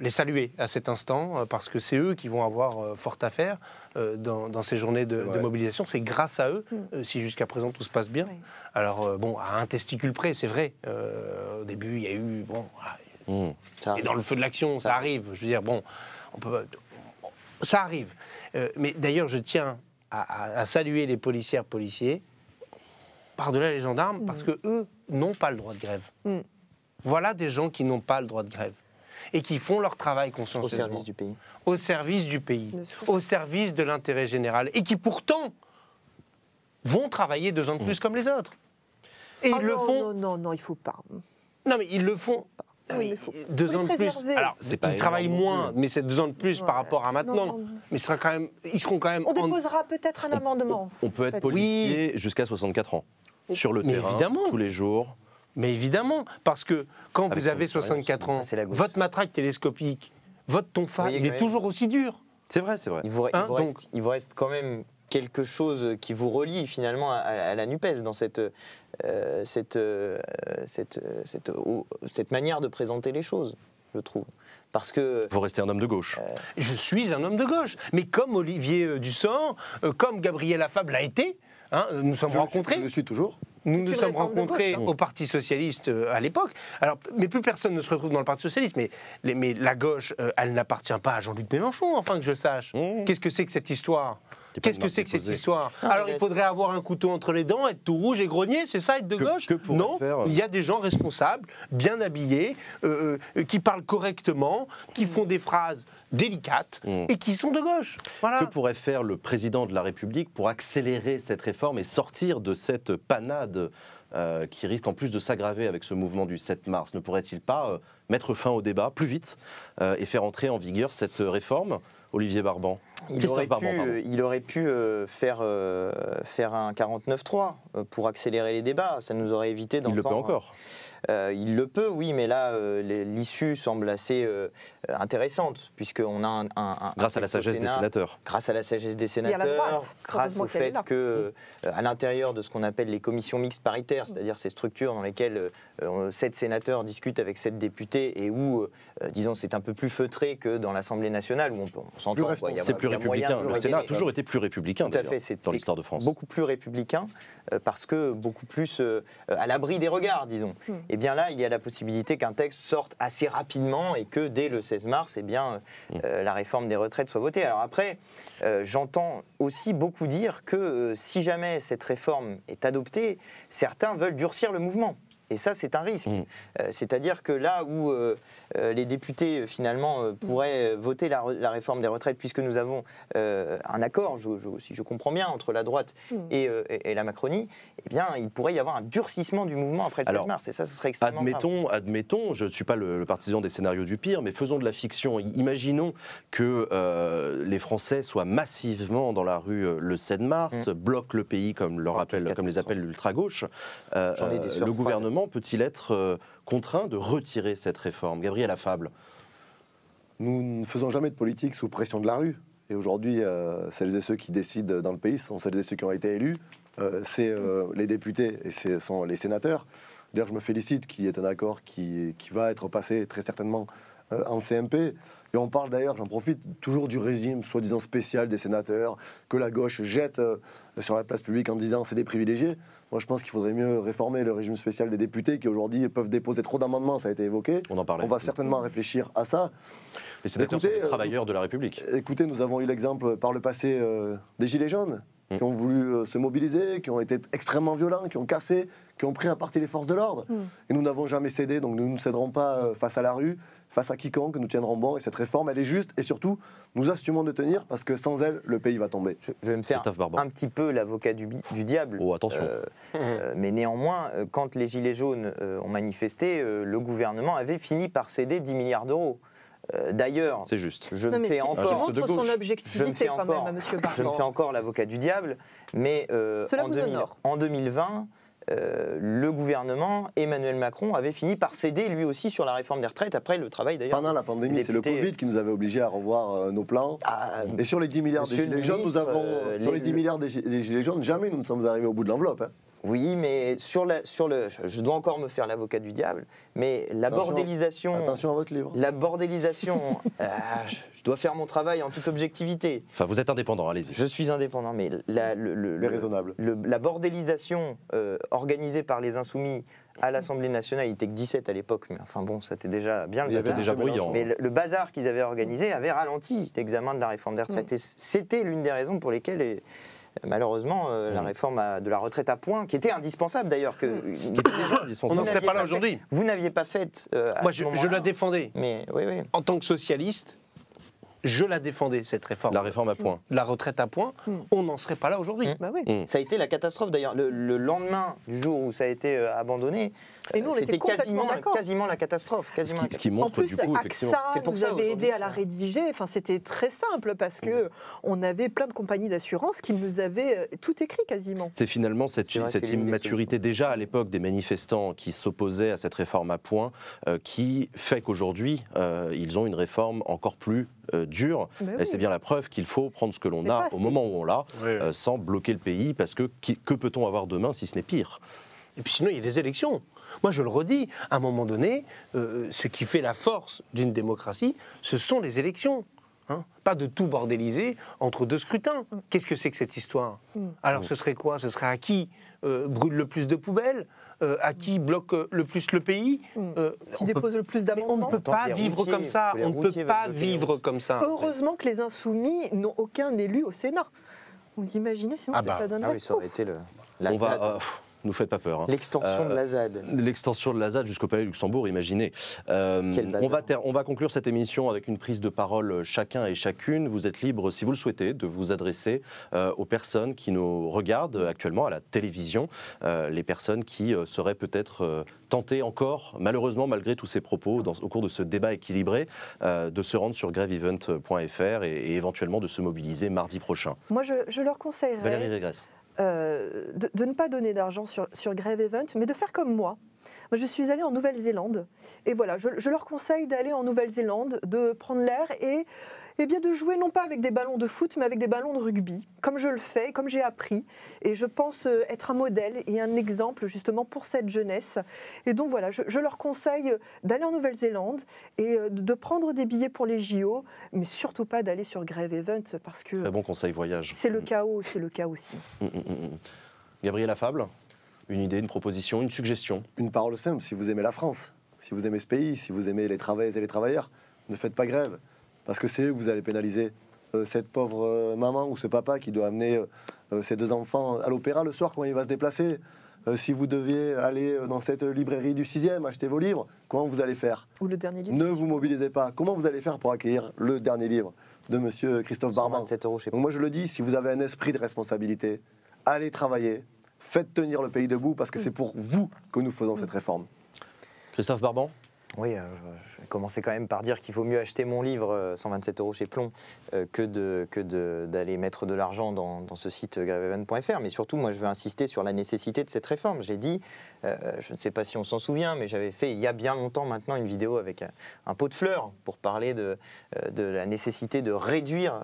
les saluer à cet instant, parce que c'est eux qui vont avoir fort à faire dans ces journées de mobilisation. C'est grâce à eux, si jusqu'à présent tout se passe bien. Oui. Alors, bon, à un testicule près, c'est vrai. Au début, il y a eu... Bon, Ça et dans le feu de l'action, ça arrive. Je veux dire, bon, on Ça arrive. Mais d'ailleurs, je tiens à saluer les policiers, par-delà les gendarmes, parce qu'eux n'ont pas le droit de grève. Voilà des gens qui n'ont pas le droit de grève et qui font leur travail consciencieusement. Au service du pays. Au service du pays, au service de l'intérêt général, et qui pourtant vont travailler 2 ans de plus comme les autres. Et ils le font... Non, il ne faut pas. Non, mais ils le font... Oui, mais faut 2 ans de plus. préserver. Alors, C'est pas ils travaillent énorme moins, mais c'est 2 ans de plus par rapport à maintenant. Non. Mais ils seront quand même... On déposera peut-être un amendement. On peut être Peut-être. policier jusqu'à 64 ans, sur le Mais terrain, évidemment. tous les jours. Mais évidemment, parce que quand Avec vous son avez expérience, 64 ans, c'est la gauche. votre matraque télescopique, votre tonfa, Voyez il quand est même. toujours aussi dur. C'est vrai, c'est vrai. Il vous Hein, il vous reste quand même quelque chose qui vous relie finalement à la NUPES dans cette manière de présenter les choses, je trouve. Parce que Vous restez un homme de gauche. Je suis un homme de gauche. Mais comme Olivier Dussopt, comme Gabriel Affab l'a été, hein, nous sommes rencontrés. Je le suis toujours. Nous C'est nous une sommes réforme de rencontrés gauche, au Parti Socialiste à l'époque. Alors, mais plus personne ne se retrouve dans le Parti Socialiste. Mais la gauche, elle n'appartient pas à Jean-Luc Mélenchon, enfin que je sache. Qu'est-ce que c'est que cette histoire ? C'est pas Qu'est-ce une que marque c'est que cette déposée. histoire ? Non, Alors, mais il faudrait avoir un couteau entre les dents, être tout rouge et grogner, c'est ça, être de gauche que pourrait Non, faire- il y a des gens responsables, bien habillés, qui parlent correctement, qui font des phrases délicates et qui sont de gauche. Voilà. Que pourrait faire le président de la République pour accélérer cette réforme et sortir de cette panade qui risque en plus de s'aggraver avec ce mouvement du 7 mars? Ne pourrait-il pas mettre fin au débat plus vite et faire entrer en vigueur cette réforme? Olivier Barban. il aurait Barban, pardon. pu faire un 49-3 pour accélérer les débats. Ça nous aurait évité d'entendre... Il le peut encore. Il le peut, oui, mais là, l'issue semble assez intéressante, puisqu'on a un Grâce à la texte au sagesse des Sénat, sénateurs. grâce à la sagesse des Et à la sénateurs, droite, grâce heureusement au qu'elle est fait là. que, à l'intérieur de ce qu'on appelle les commissions mixtes paritaires, c'est-à-dire ces structures dans lesquelles 7 sénateurs discutent avec 7 députés et où, disons, c'est un peu plus feutré que dans l'Assemblée nationale, où on s'entend. quoi. Il y a- C'est plus il y a moyen républicain. de Le Sénat a régler. toujours été plus républicain Tout à d'ailleurs, fait, c'est dans l'histoire de France. beaucoup plus républicain parce que beaucoup plus à l'abri des regards, disons. Et bien là, il y a la possibilité qu'un texte sorte assez rapidement et que dès le 16 mars, eh bien, la réforme des retraites soit votée. Alors après, j'entends aussi beaucoup dire que si jamais cette réforme est adoptée, certains veulent durcir le mouvement. Et ça, c'est un risque. C'est-à-dire que là où les députés, finalement, pourraient voter la réforme des retraites, puisque nous avons un accord, si je comprends bien, entre la droite et la Macronie, eh bien, il pourrait y avoir un durcissement du mouvement après le 16 mars. Et ça, ce serait extrêmement grave. Admettons, je ne suis pas le partisan des scénarios du pire, mais faisons de la fiction. Imaginons que les Français soient massivement dans la rue le 7 mars, bloquent le pays, comme les appelle l'ultra-gauche. J'en ai des sueurs Le froides. gouvernement peut-il être contraint de retirer cette réforme? Gabriel Affab. Nous ne faisons jamais de politique sous pression de la rue. Et aujourd'hui, celles et ceux qui décident dans le pays sont celles et ceux qui ont été élus. C'est les députés et ce sont les sénateurs. D'ailleurs, je me félicite qu'il y ait un accord qui va être passé très certainement en CMP. Et on parle d'ailleurs, j'en profite, toujours du régime soi-disant spécial des sénateurs, que la gauche jette sur la place publique en disant c'est des privilégiés. Moi, je pense qu'il faudrait mieux réformer le régime spécial des députés qui aujourd'hui peuvent déposer trop d'amendements, ça a été évoqué. On en parlait. On va certainement réfléchir à ça. Les sénateurs sont Écoutez, des travailleurs de la République. Écoutez, nous avons eu l'exemple par le passé des Gilets jaunes qui ont voulu se mobiliser, qui ont été extrêmement violents, qui ont cassé, qui ont pris à partie les forces de l'ordre. Et nous n'avons jamais cédé, donc nous ne céderons pas face à la rue, face à quiconque, nous tiendrons bon. Et cette réforme, elle est juste. Et surtout, nous assumons de tenir parce que sans elle, le pays va tomber. Je vais me faire Christophe Barban. un petit peu l'avocat du diable. Oh, attention. Mais néanmoins, quand les Gilets jaunes ont manifesté, le gouvernement avait fini par céder 10 milliards d'euros. D'ailleurs, C'est juste. je Non, me mais fais qui encore... geste de montre son gauche. Je me objectivité fais quand encore, même, Monsieur je me fais Barban. encore l'avocat du diable, mais Cela vous honore. en 2020, le gouvernement, Emmanuel Macron, avait fini par céder lui aussi sur la réforme des retraites, après le travail d'ailleurs. Pendant la pandémie, c'est le députés- Covid qui nous avait obligés à revoir nos plans. Et sur les 10 milliards des Monsieur le Gilets jaunes, nous ministre, avons... sur les 10 milliards des Gilets jaunes, jamais nous ne sommes arrivés au bout de l'enveloppe. Hein. Oui, mais je dois encore me faire l'avocat du diable, mais la bordélisation... Attention à votre livre. La bordélisation, je dois faire mon travail en toute objectivité. Enfin, vous êtes indépendant, allez-y. Je suis indépendant, mais Mais raisonnable. la bordélisation organisée par les Insoumis à l'Assemblée nationale, il était que 17 à l'époque, mais enfin bon, c'était déjà bien le C'était bazar. déjà bruyant. Mais le bazar qu'ils avaient organisé avait ralenti l'examen de la réforme des retraites. Et c'était l'une des raisons pour lesquelles... malheureusement, la réforme de la retraite à points, qui était indispensable d'ailleurs, Qui était déjà indispensable. On n'en serait pas là aujourd'hui. Vous n'aviez pas faite. Moi, je la défendais. Mais oui, oui. En tant que socialiste, je la défendais, cette réforme. La réforme à point. La retraite à points, on n'en serait pas là aujourd'hui. Bah oui. Ça a été la catastrophe d'ailleurs. Le lendemain du jour où ça a été abandonné, Et nous, on était c'était complètement d'accord. quasiment la catastrophe. Ce qui En montre plus, du coup, effectivement. AXA C'est pour nous ça, avait aujourd'hui, aidé à la ça- rédiger. Enfin, c'était très simple parce que on avait plein de compagnies d'assurance qui nous avaient tout écrit quasiment. C'est finalement cette C'est vrai, c'est l'une des immaturité déjà à l'époque des manifestants qui s'opposaient à cette réforme à point qui fait qu'aujourd'hui, ils ont une réforme encore plus dure. Ben Et oui. c'est bien la preuve qu'il faut prendre ce que l'on Mais a pas au assez. moment où on l'a, Oui. sans bloquer le pays, parce que que peut-on avoir demain si ce n'est pire? Et puis sinon, il y a des élections. Moi, je le redis, à un moment donné, ce qui fait la force d'une démocratie, ce sont les élections. Hein. Pas de tout bordéliser entre deux scrutins. Qu'est-ce que c'est que cette histoire? Alors, ce serait quoi? Ce serait à qui brûle le plus de poubelles? À qui bloque le plus le pays? Qui On dépose le plus Mais on ne d'amendements. peut pas Les vivre routiers, comme ça. les On ne routiers peut pas veulent bloquer les vivre routes. comme ça. Heureusement que les insoumis n'ont aucun élu au Sénat. Vous imaginez sinon Ah ce que bah, ça donnerait. Ah oui, ça aurait été la On ZAD. va, nous faites pas peur. Hein. L'extension de la ZAD. L'extension de la ZAD jusqu'au Palais Luxembourg, imaginez. Quel bazar. On va conclure cette émission avec une prise de parole chacun et chacune. Vous êtes libre, si vous le souhaitez, de vous adresser aux personnes qui nous regardent actuellement à la télévision, les personnes qui seraient peut-être tentées encore, malheureusement, malgré tous ces propos, au cours de ce débat équilibré, de se rendre sur grèveevent.fr et éventuellement de se mobiliser mardi prochain. Moi, je leur conseillerais Valérie Régresse. de ne pas donner d'argent sur Grève Event, mais de faire comme moi. Moi, je suis allée en Nouvelle-Zélande et voilà, je leur conseille d'aller en Nouvelle-Zélande, de prendre l'air et bien de jouer non pas avec des ballons de foot, mais avec des ballons de rugby, comme je le fais, comme j'ai appris. Et je pense être un modèle et un exemple justement pour cette jeunesse. Et donc voilà, je leur conseille d'aller en Nouvelle-Zélande et de prendre des billets pour les JO, mais surtout pas d'aller sur Grève Event parce que Très bon conseil voyage. c'est le chaos aussi. Gabriel Affable, une idée, une proposition, une suggestion? Une parole simple, si vous aimez la France, si vous aimez ce pays, si vous aimez les travailleuses et les travailleurs, ne faites pas grève. Parce que c'est eux que vous allez pénaliser. Cette pauvre maman ou ce papa qui doit amener ses deux enfants à l'opéra le soir, comment il va se déplacer? Si vous deviez aller dans cette librairie du 6e, acheter vos livres, comment vous allez faire? Ou le dernier livre. Ne vous mobilisez pas. Comment vous allez faire pour accueillir le dernier livre de monsieur Christophe Barban? 127 € chez Donc moi je le dis, si vous avez un esprit de responsabilité, allez travailler, faites tenir le pays debout parce que c'est pour vous que nous faisons cette réforme. Christophe Barban? Oui, je vais commencer quand même par dire qu'il vaut mieux acheter mon livre 127 € chez Plomb que d'aller mettre de l'argent dans ce site grèveevent.fr. Mais surtout, moi, je veux insister sur la nécessité de cette réforme. J'ai dit, je ne sais pas si on s'en souvient, mais j'avais fait il y a bien longtemps maintenant une vidéo avec un pot de fleurs pour parler de la nécessité de réduire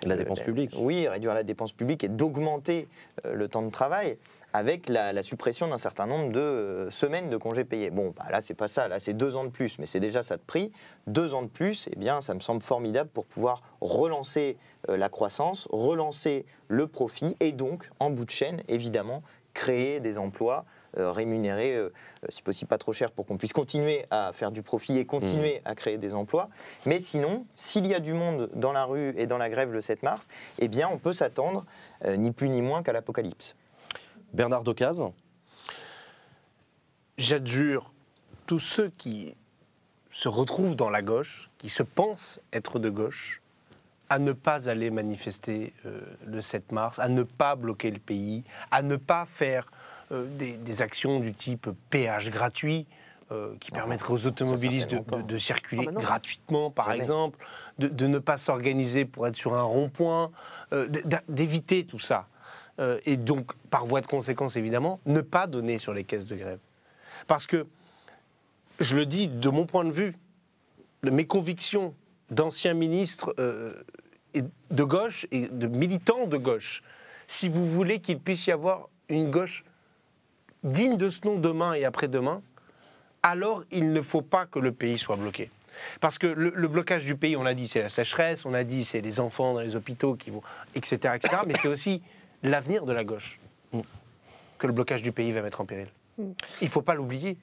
La dépense publique. Oui, réduire la dépense publique et d'augmenter le temps de travail avec la suppression d'un certain nombre de semaines de congés payés. Bon, bah là, c'est pas ça, là, c'est 2 ans de plus, mais c'est déjà ça de prix. 2 ans de plus, eh bien, ça me semble formidable pour pouvoir relancer la croissance, relancer le profit et donc, en bout de chaîne, évidemment, créer des emplois rémunérés, si possible pas trop cher, pour qu'on puisse continuer à faire du profit et continuer à créer des emplois. Mais sinon, s'il y a du monde dans la rue et dans la grève le 7 mars, eh bien, on peut s'attendre ni plus ni moins qu'à l'apocalypse. Bernard Decazes? J'adjure tous ceux qui se retrouvent dans la gauche, qui se pensent être de gauche, à ne pas aller manifester le 7 mars, à ne pas bloquer le pays, à ne pas faire des actions du type péage gratuit, qui permettraient aux automobilistes de circuler Ah bah non. gratuitement, par Jamais. exemple, de ne pas s'organiser pour être sur un rond-point, d'éviter tout ça. Et donc, par voie de conséquence, évidemment, ne pas donner sur les caisses de grève. Parce que, je le dis de mon point de vue, de mes convictions d'anciens ministres et de gauche et de militants de gauche, si vous voulez qu'il puisse y avoir une gauche digne de ce nom demain et après-demain, alors il ne faut pas que le pays soit bloqué. Parce que le blocage du pays, on l'a dit, c'est la sécheresse, on a dit c'est les enfants dans les hôpitaux qui vont, etc. mais c'est aussi l'avenir de la gauche que le blocage du pays va mettre en péril. Il ne faut pas l'oublier.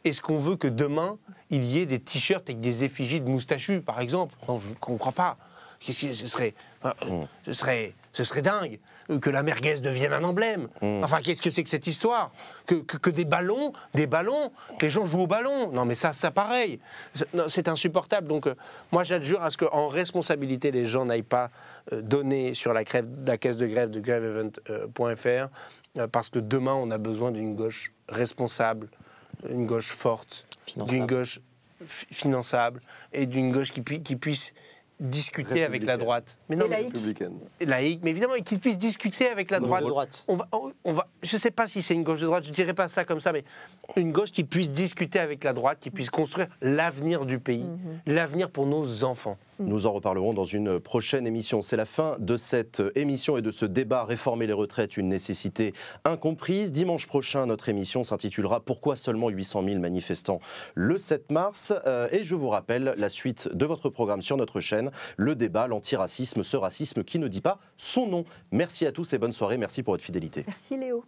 Est-ce qu'on veut que demain, il y ait des t-shirts avec des effigies de moustachus, par exemple? Non, je ne comprends pas. Ce serait dingue que la merguez devienne un emblème. Enfin, qu'est-ce que c'est que cette histoire que des ballons, que les gens jouent au ballon. Non, mais ça pareil. C'est insupportable. Donc, moi, j'adjure à ce qu'en responsabilité, les gens n'aillent pas donner sur la caisse de grève de grèveevent.fr parce que demain, on a besoin d'une gauche responsable, une gauche forte, d'une gauche finançable et d'une gauche qui puisse discuter avec la droite. Mais non, laïque, mais évidemment, qu'ils puissent discuter avec la droite. On va, je ne sais pas si c'est une gauche de droite, je ne dirais pas ça comme ça, mais une gauche qui puisse discuter avec la droite, qui puisse construire l'avenir du pays, l'avenir pour nos enfants. Nous en reparlerons dans une prochaine émission. C'est la fin de cette émission et de ce débat réformer les retraites, une nécessité incomprise. Dimanche prochain, notre émission s'intitulera « Pourquoi seulement 800 000 manifestants le 7 mars ?» Et je vous rappelle la suite de votre programme sur notre chaîne, le débat, l'antiracisme, ce racisme qui ne dit pas son nom. Merci à tous et bonne soirée. Merci pour votre fidélité. Merci Léo.